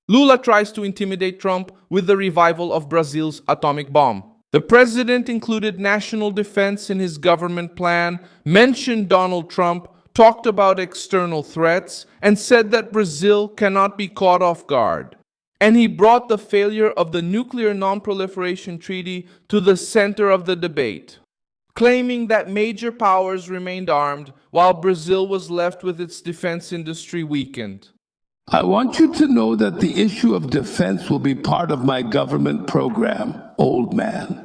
Lula tries to intimidate Trump with the revival of Brazil's atomic bomb. The president included national defense in his government plan, mentioned Donald Trump, talked about external threats, and said that Brazil cannot be caught off guard. And he brought the failure of the nuclear non-proliferation treaty to the center of the debate, claiming that major powers remained armed while Brazil was left with its defense industry weakened. I want you to know that the issue of defense will be part of my government program, old man.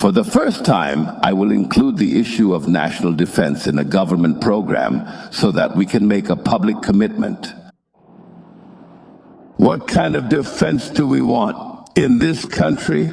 For the first time, I will include the issue of national defense in a government program so that we can make a public commitment. What kind of defense do we want in this country?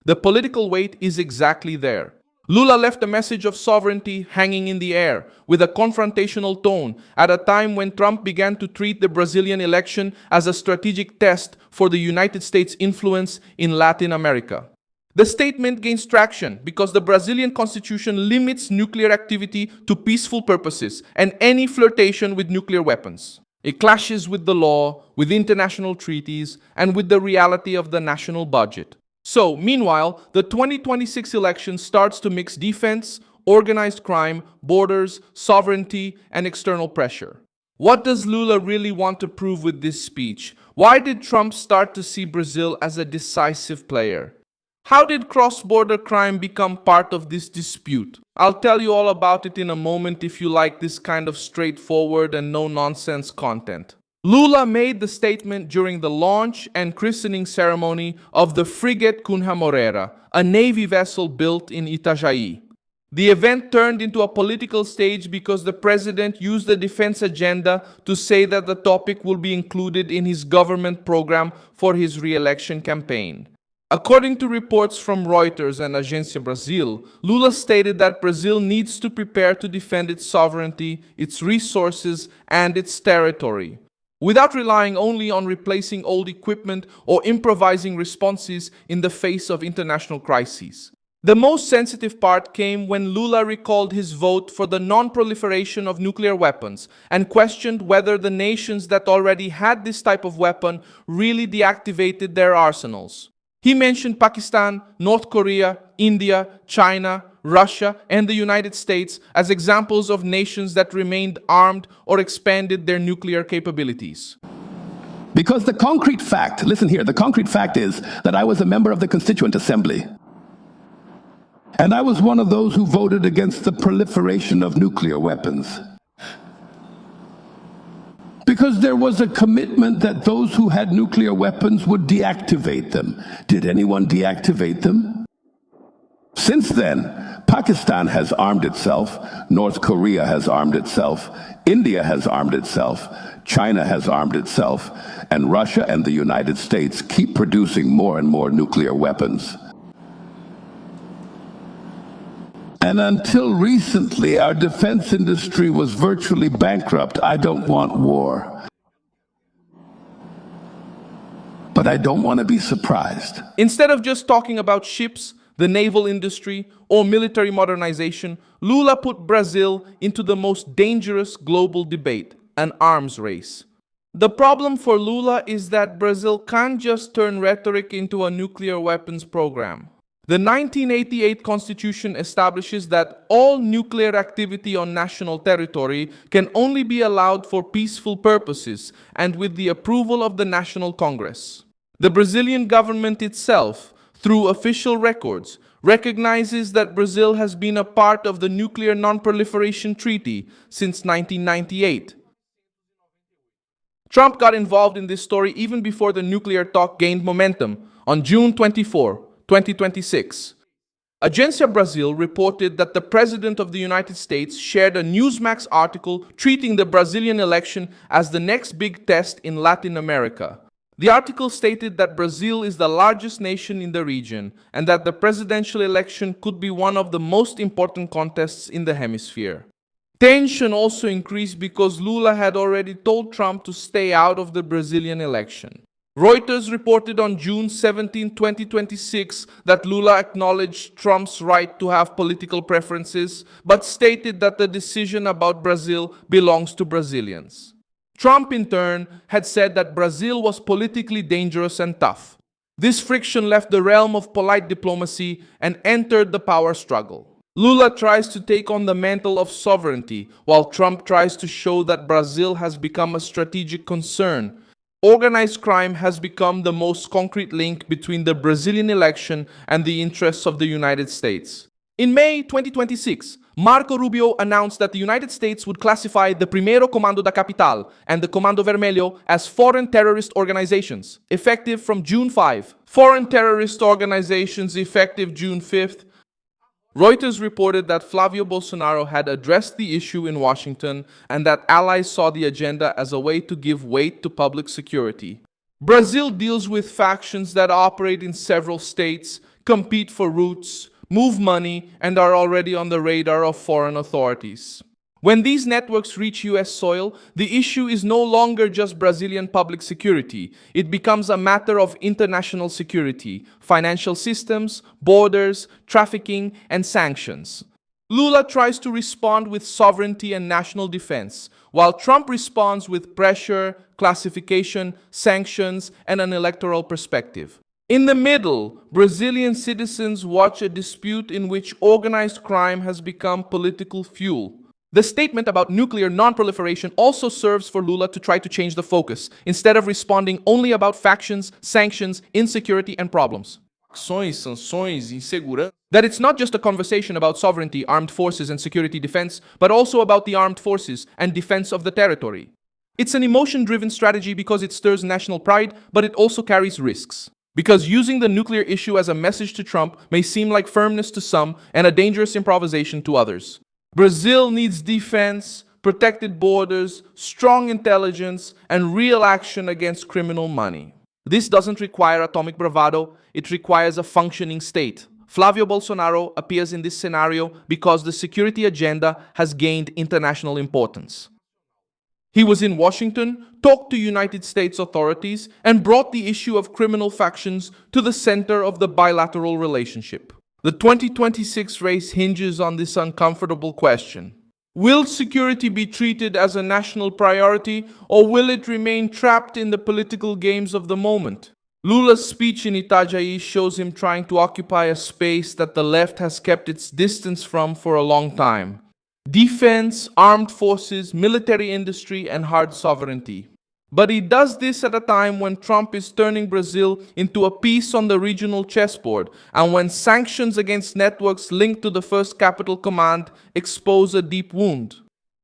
The political weight is exactly there. Lula left a message of sovereignty hanging in the air, with a confrontational tone, at a time when Trump began to treat the Brazilian election as a strategic test for the United States' influence in Latin America. The statement gains traction because the Brazilian constitution limits nuclear activity to peaceful purposes and any flirtation with nuclear weapons. It clashes with the law, with international treaties, and with the reality of the national budget. So, meanwhile, the 2026 election starts to mix defense, organized crime, borders, sovereignty, and external pressure. What does Lula really want to prove with this speech? Why did Trump start to see Brazil as a decisive player? How did cross-border crime become part of this dispute? I'll tell you all about it in a moment if you like this kind of straightforward and no-nonsense content. Lula made the statement during the launch and christening ceremony of the frigate Cunha Moreira, a navy vessel built in Itajaí. The event turned into a political stage because the president used the defense agenda to say that the topic will be included in his government program for his re-election campaign. According to reports from Reuters and Agência Brasil, Lula stated that Brazil needs to prepare to defend its sovereignty, its resources, and its territory, without relying only on replacing old equipment or improvising responses in the face of international crises. The most sensitive part came when Lula recalled his vote for the non-proliferation of nuclear weapons and questioned whether the nations that already had this type of weapon really deactivated their arsenals. He mentioned Pakistan, North Korea, India, China, Russia, and the United States as examples of nations that remained armed or expanded their nuclear capabilities. Because the concrete fact, listen here, the concrete fact is that I was a member of the Constituent Assembly. And I was one of those who voted against the proliferation of nuclear weapons. Because there was a commitment that those who had nuclear weapons would deactivate them. Did anyone deactivate them? Since then, Pakistan has armed itself, North Korea has armed itself, India has armed itself, China has armed itself, and Russia and the United States keep producing more and more nuclear weapons. And until recently, our defense industry was virtually bankrupt. I don't want war. But I don't want to be surprised. Instead of just talking about ships, the naval industry, or military modernization, Lula put Brazil into the most dangerous global debate, an arms race. The problem for Lula is that Brazil can't just turn rhetoric into a nuclear weapons program. The 1988 Constitution establishes that all nuclear activity on national territory can only be allowed for peaceful purposes and with the approval of the National Congress. The Brazilian government itself, through official records, recognizes that Brazil has been a part of the Nuclear Non-Proliferation Treaty since 1998. Trump got involved in this story even before the nuclear talk gained momentum on June 24, 2026. Agência Brasil reported that the President of the United States shared a Newsmax article treating the Brazilian election as the next big test in Latin America. The article stated that Brazil is the largest nation in the region and that the presidential election could be one of the most important contests in the hemisphere. Tension also increased because Lula had already told Trump to stay out of the Brazilian election. Reuters reported on June 17, 2026 that Lula acknowledged Trump's right to have political preferences, but stated that the decision about Brazil belongs to Brazilians. Trump, in turn, had said that Brazil was politically dangerous and tough. This friction left the realm of polite diplomacy and entered the power struggle. Lula tries to take on the mantle of sovereignty, while Trump tries to show that Brazil has become a strategic concern. Organized crime has become the most concrete link between the Brazilian election and the interests of the United States. In May 2026, Marco Rubio announced that the United States would classify the Primeiro Comando da Capital and the Comando Vermelho as foreign terrorist organizations, effective from June 5. Foreign terrorist organizations effective June 5th. Reuters reported that Flavio Bolsonaro had addressed the issue in Washington and that allies saw the agenda as a way to give weight to public security. Brazil deals with factions that operate in several states, compete for routes, move money, and are already on the radar of foreign authorities. When these networks reach US soil, the issue is no longer just Brazilian public security. It becomes a matter of international security, financial systems, borders, trafficking, and sanctions. Lula tries to respond with sovereignty and national defense, while Trump responds with pressure, classification, sanctions, and an electoral perspective. In the middle, Brazilian citizens watch a dispute in which organized crime has become political fuel. The statement about nuclear non-proliferation also serves for Lula to try to change the focus, instead of responding only about factions, sanctions, insecurity, and problems. Sanções, insegurança. That it's not just a conversation about sovereignty, armed forces, and security defense, but also about the armed forces and defense of the territory. It's an emotion-driven strategy because it stirs national pride, but it also carries risks. Because using the nuclear issue as a message to Trump may seem like firmness to some and a dangerous improvisation to others. Brazil needs defense, protected borders, strong intelligence, and real action against criminal money. This doesn't require atomic bravado, it requires a functioning state. Flavio Bolsonaro appears in this scenario because the security agenda has gained international importance. He was in Washington, talked to United States authorities, and brought the issue of criminal factions to the center of the bilateral relationship. The 2026 race hinges on this uncomfortable question. Will security be treated as a national priority, or will it remain trapped in the political games of the moment? Lula's speech in Itajaí shows him trying to occupy a space that the left has kept its distance from for a long time. Defense, armed forces, military industry, and hard sovereignty. But he does this at a time when Trump is turning Brazil into a piece on the regional chessboard, and when sanctions against networks linked to the First Capital Command expose a deep wound.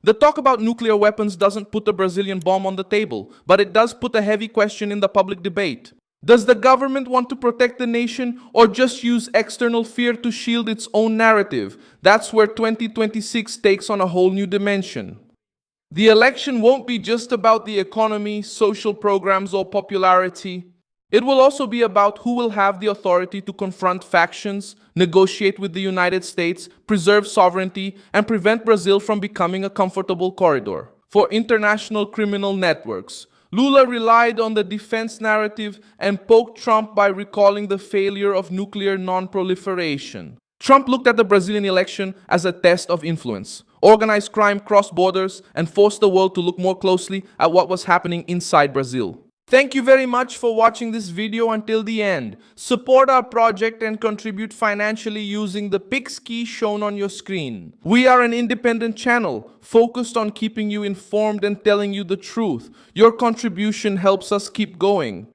The talk about nuclear weapons doesn't put a Brazilian bomb on the table, but it does put a heavy question in the public debate. Does the government want to protect the nation or just use external fear to shield its own narrative? That's where 2026 takes on a whole new dimension. The election won't be just about the economy, social programs, or popularity. It will also be about who will have the authority to confront factions, negotiate with the United States, preserve sovereignty, and prevent Brazil from becoming a comfortable corridor for international criminal networks. Lula relied on the defense narrative and poked Trump by recalling the failure of nuclear non-proliferation. Trump looked at the Brazilian election as a test of influence. Organized crime crossed borders and forced the world to look more closely at what was happening inside Brazil. Thank you very much for watching this video until the end. Support our project and contribute financially using the Pix key shown on your screen. We are an independent channel focused on keeping you informed and telling you the truth. Your contribution helps us keep going.